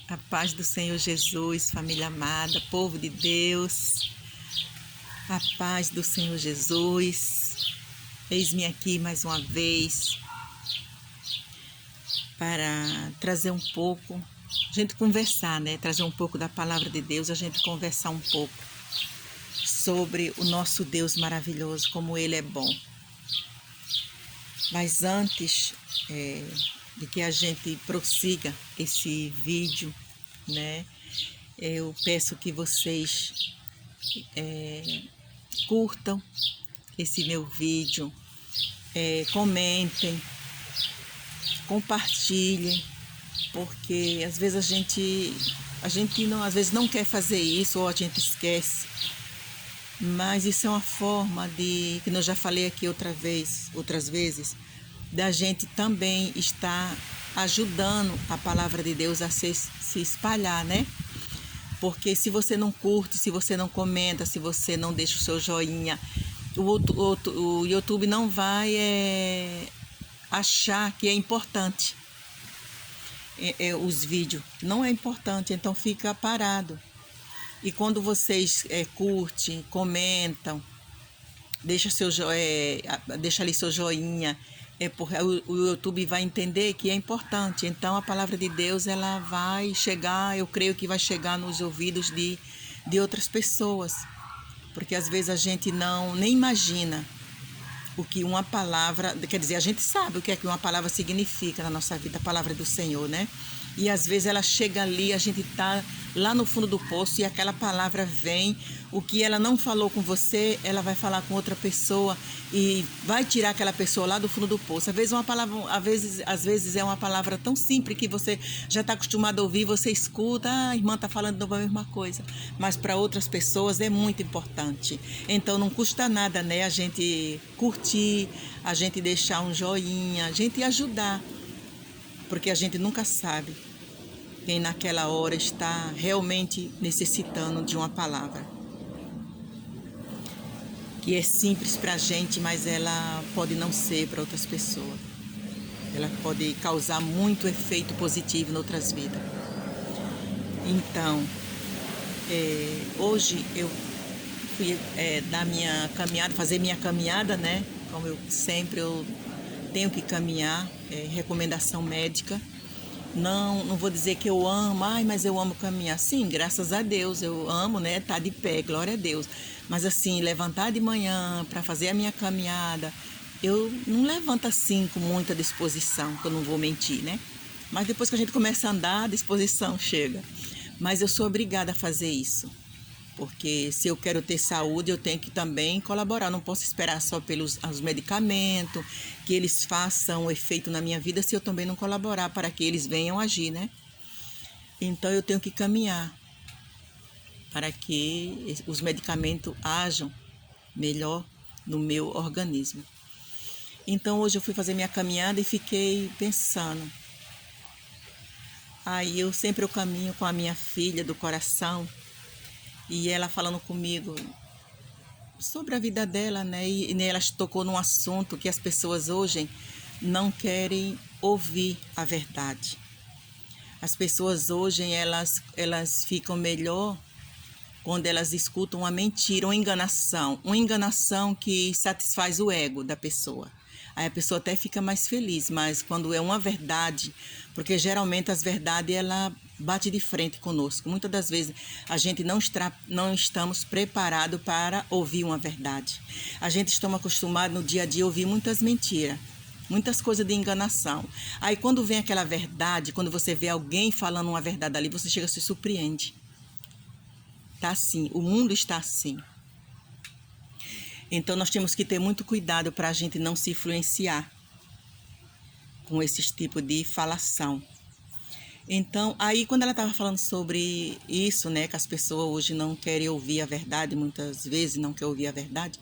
A paz do Senhor Jesus, família amada, povo de Deus. A paz do Senhor Jesus. Eis-me aqui mais uma vez para trazer um pouco, a gente conversar, né? Trazer um pouco da palavra de Deus, a gente conversar um pouco sobre o nosso Deus maravilhoso, como Ele é bom. Mas antes de que a gente prossiga esse vídeo, né? Eu peço que vocês curtam esse meu vídeo, comentem, compartilhem, porque às vezes a gente não, às vezes não quer fazer isso ou a gente esquece. Mas isso é uma forma de, que eu já falei aqui outras vezes, da gente também estar ajudando a palavra de Deus a se espalhar, né? Porque se você não curte, se você não comenta, se você não deixa o seu joinha, o YouTube não vai achar que é importante os vídeos. Não é importante, então fica parado. E quando vocês curtem, comentam, deixa ali seu joinha, porque o YouTube vai entender que é importante. Então a palavra de Deus ela vai chegar, eu creio que vai chegar nos ouvidos de outras pessoas, porque às vezes a gente nem imagina o que uma palavra, quer dizer, a gente sabe o que é que uma palavra significa na nossa vida, a palavra do Senhor, né? E às vezes ela chega ali, a gente tá lá no fundo do poço e aquela palavra vem, o que ela não falou com você, ela vai falar com outra pessoa e vai tirar aquela pessoa lá do fundo do poço. Às vezes é uma palavra tão simples que você já está acostumado a ouvir, você escuta, a irmã está falando a mesma coisa, mas para outras pessoas é muito importante. Então não custa nada, né? A gente curtir, a gente deixar um joinha, a gente ajudar, porque a gente nunca sabe quem naquela hora está realmente necessitando de uma palavra que é simples para a gente, mas ela pode não ser para outras pessoas. Ela pode causar muito efeito positivo em outras vidas. Então, hoje eu fui dar minha caminhada, fazer minha caminhada, né? Como eu tenho que caminhar, recomendação médica. Não vou dizer que eu amo, mas eu amo caminhar. Sim, graças a Deus, eu amo, né? Tá de pé, glória a Deus. Mas assim, levantar de manhã para fazer a minha caminhada, eu não levanto assim com muita disposição, que eu não vou mentir, né? Mas depois que a gente começa a andar, a disposição chega. Mas eu sou obrigada a fazer isso. Porque se eu quero ter saúde, eu tenho que também colaborar. Não posso esperar só pelos os medicamentos, que eles façam efeito na minha vida, se eu também não colaborar para que eles venham agir, né? Então eu tenho que caminhar para que os medicamentos ajam melhor no meu organismo. Então hoje eu fui fazer minha caminhada e fiquei pensando. Aí eu caminho com a minha filha do coração, e ela falando comigo sobre a vida dela, né? E ela tocou num assunto que as pessoas hoje não querem ouvir a verdade. As pessoas hoje, elas ficam melhor quando elas escutam uma mentira, uma enganação que satisfaz o ego da pessoa. Aí a pessoa até fica mais feliz, mas quando é uma verdade, porque geralmente as verdades, ela bate de frente conosco. Muitas das vezes a gente não estamos preparados para ouvir uma verdade. A gente está acostumado no dia a dia a ouvir muitas mentiras, muitas coisas de enganação. Aí quando vem aquela verdade, quando você vê alguém falando uma verdade ali, você chega a se surpreende. Tá assim, o mundo está assim. Então nós temos que ter muito cuidado para a gente não se influenciar com esses tipos de falação. Então, aí quando ela estava falando sobre isso, né, que as pessoas hoje não querem ouvir a verdade, muitas vezes não querem ouvir a verdade,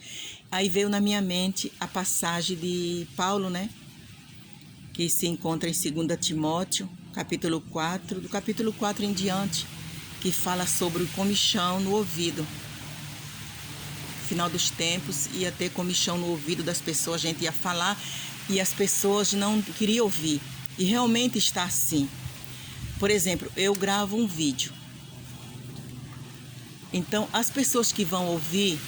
aí veio na minha mente a passagem de Paulo, né, que se encontra em 2 Timóteo, capítulo 4, do capítulo 4 em diante, que fala sobre o comichão no ouvido. No final dos tempos ia ter comichão no ouvido das pessoas, a gente ia falar e as pessoas não queriam ouvir. E realmente está assim. Por exemplo, eu gravo um vídeo. Então, as pessoas que vão ouvir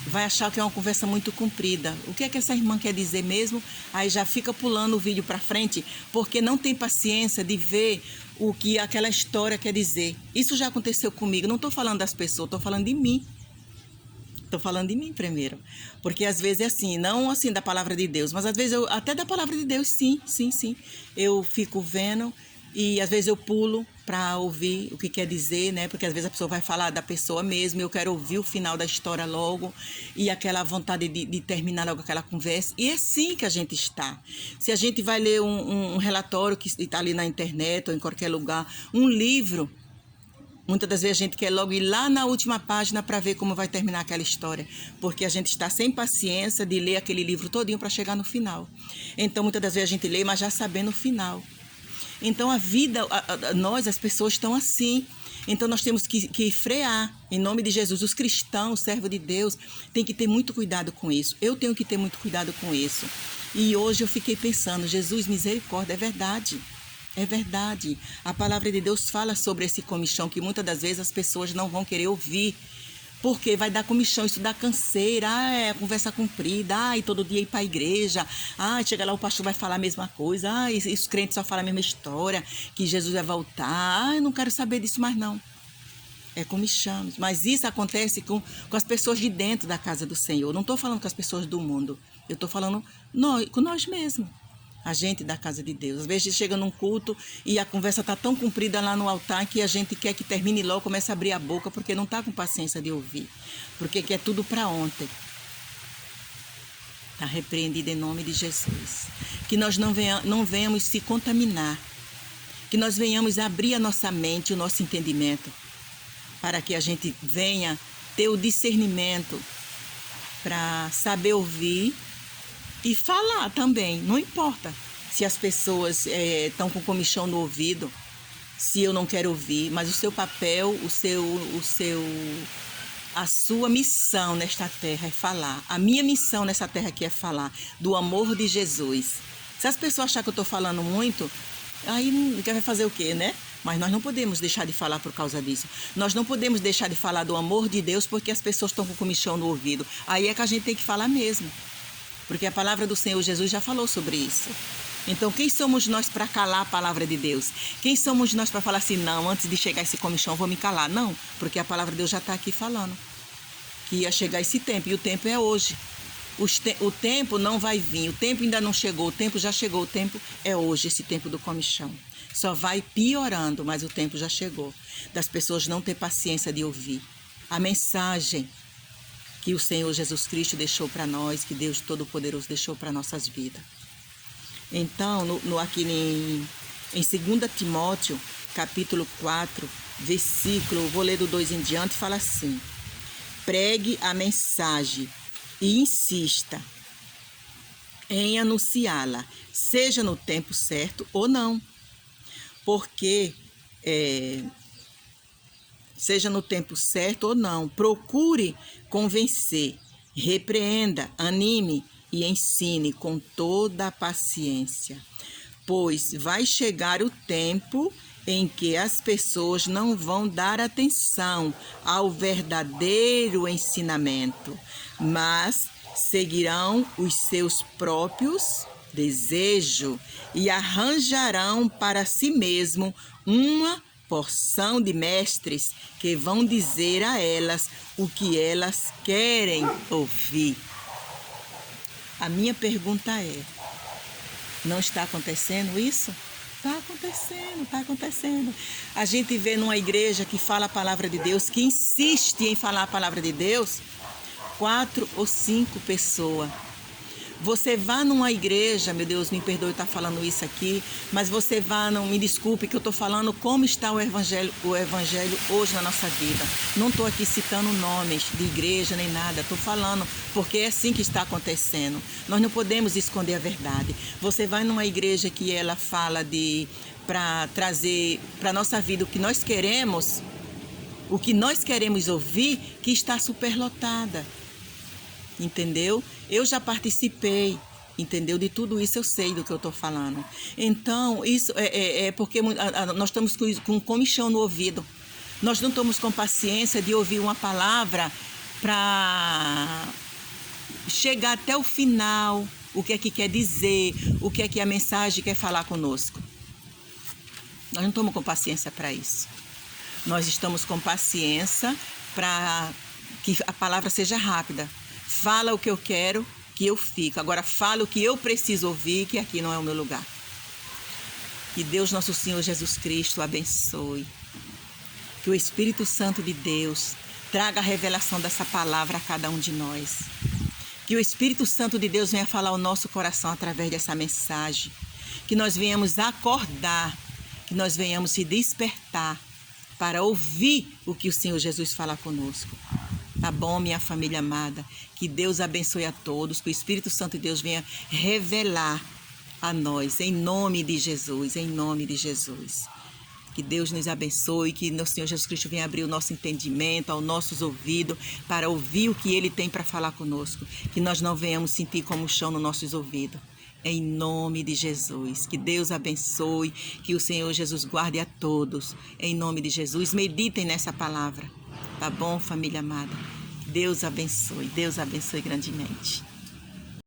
vai achar que é uma conversa muito comprida. O que é que essa irmã quer dizer mesmo? Aí já fica pulando o vídeo para frente, porque não tem paciência de ver o que aquela história quer dizer. Isso já aconteceu comigo. Não estou falando das pessoas, estou falando de mim. Estou falando de mim primeiro. Porque às vezes é assim, não assim da palavra de Deus, mas às vezes até da palavra de Deus, sim. Eu fico vendo e às vezes eu pulo para ouvir o que quer dizer, né? Porque às vezes a pessoa vai falar da pessoa mesmo, eu quero ouvir o final da história logo e aquela vontade de terminar logo aquela conversa. E é assim que a gente está. Se a gente vai ler um relatório que está ali na internet ou em qualquer lugar, um livro, muitas das vezes a gente quer logo ir lá na última página para ver como vai terminar aquela história, porque a gente está sem paciência de ler aquele livro todinho para chegar no final. Então, muitas das vezes a gente lê, mas já sabendo o final. Então, a vida, nós, as pessoas, estão assim. Então, nós temos que frear, em nome de Jesus. Os cristãos, servos de Deus, têm que ter muito cuidado com isso. Eu tenho que ter muito cuidado com isso. E hoje eu fiquei pensando, Jesus, misericórdia, é verdade. É verdade. A palavra de Deus fala sobre esse comichão que muitas das vezes as pessoas não vão querer ouvir. Porque vai dar comichão, isso dá canseira, é conversa comprida, e todo dia ir para a igreja, chega lá o pastor vai falar a mesma coisa, os crentes só falam a mesma história, que Jesus vai voltar, eu não quero saber disso mais não. É comichão. Mas isso acontece com as pessoas de dentro da casa do Senhor. Não estou falando com as pessoas do mundo, eu estou falando com nós mesmos. A gente da casa de Deus. Às vezes chega num culto e a conversa está tão comprida lá no altar que a gente quer que termine logo, comece a abrir a boca, porque não está com paciência de ouvir. Porque quer tudo para ontem. Está repreendido em nome de Jesus. Que nós não venhamos se contaminar. Que nós venhamos abrir a nossa mente, o nosso entendimento, para que a gente venha ter o discernimento para saber ouvir e falar também, não importa se as pessoas estão com comichão no ouvido, se eu não quero ouvir, mas o seu papel, a sua missão nesta terra é falar. A minha missão nessa terra aqui é falar do amor de Jesus. Se as pessoas acharem que eu estou falando muito, aí vai fazer o quê, né? Mas nós não podemos deixar de falar por causa disso. Nós não podemos deixar de falar do amor de Deus porque as pessoas estão com comichão no ouvido. Aí é que a gente tem que falar mesmo. Porque a palavra do Senhor Jesus já falou sobre isso. Então, quem somos nós para calar a palavra de Deus? Quem somos nós para falar assim, não, antes de chegar esse comichão, eu vou me calar? Não, porque a palavra de Deus já está aqui falando que ia chegar esse tempo, e o tempo é hoje. O tempo não vai vir, o tempo ainda não chegou, o tempo já chegou, o tempo é hoje, esse tempo do comichão. Só vai piorando, mas o tempo já chegou. Das pessoas não ter paciência de ouvir a mensagem que o Senhor Jesus Cristo deixou para nós, que Deus Todo-Poderoso deixou para nossas vidas. Então, aqui em 2 Timóteo, capítulo 4, versículo, vou ler do 2 em diante, fala assim: pregue a mensagem e insista em anunciá-la, seja no tempo certo ou não, porque seja no tempo certo ou não, procure convencer, repreenda, anime e ensine com toda a paciência, pois vai chegar o tempo em que as pessoas não vão dar atenção ao verdadeiro ensinamento, mas seguirão os seus próprios desejos e arranjarão para si mesmo uma porção de mestres que vão dizer a elas o que elas querem ouvir. A minha pergunta é: não está acontecendo isso? Está acontecendo. A gente vê numa igreja que fala a palavra de Deus, que insiste em falar a palavra de Deus, 4 ou 5 pessoas. Você vá numa igreja, meu Deus, me perdoe estar falando isso aqui, mas você vá, não me desculpe que eu estou falando como está o evangelho hoje na nossa vida. Não estou aqui citando nomes de igreja nem nada, estou falando porque é assim que está acontecendo. Nós não podemos esconder a verdade. Você vai numa igreja que ela fala para trazer para a nossa vida o que nós queremos ouvir, que está superlotada. Entendeu? Eu já participei Entendeu? De tudo isso eu sei do que eu estou falando. Então, isso é porque nós estamos com comichão no ouvido. Nós não estamos com paciência de ouvir uma palavra para chegar até o final, o que é que quer dizer, o que é que a mensagem quer falar conosco. Nós não estamos com paciência para isso. Nós estamos com paciência para que a palavra seja rápida. Fala o que eu quero, que eu fico. Agora fala o que eu preciso ouvir, que aqui não é o meu lugar. Que Deus, nosso Senhor Jesus Cristo, abençoe. Que o Espírito Santo de Deus traga a revelação dessa palavra a cada um de nós. Que o Espírito Santo de Deus venha falar ao nosso coração através dessa mensagem. Que nós venhamos acordar, que nós venhamos se despertar para ouvir o que o Senhor Jesus fala conosco. Tá bom, minha família amada? Que Deus abençoe a todos, que o Espírito Santo de Deus venha revelar a nós, em nome de Jesus, em nome de Jesus. Que Deus nos abençoe, que o Senhor Jesus Cristo venha abrir o nosso entendimento, aos nossos ouvidos, para ouvir o que Ele tem para falar conosco. Que nós não venhamos sentir como chão nos nossos ouvidos. Em nome de Jesus. Que Deus abençoe, que o Senhor Jesus guarde a todos. Em nome de Jesus. Meditem nessa palavra. Tá bom, família amada? Deus abençoe grandemente.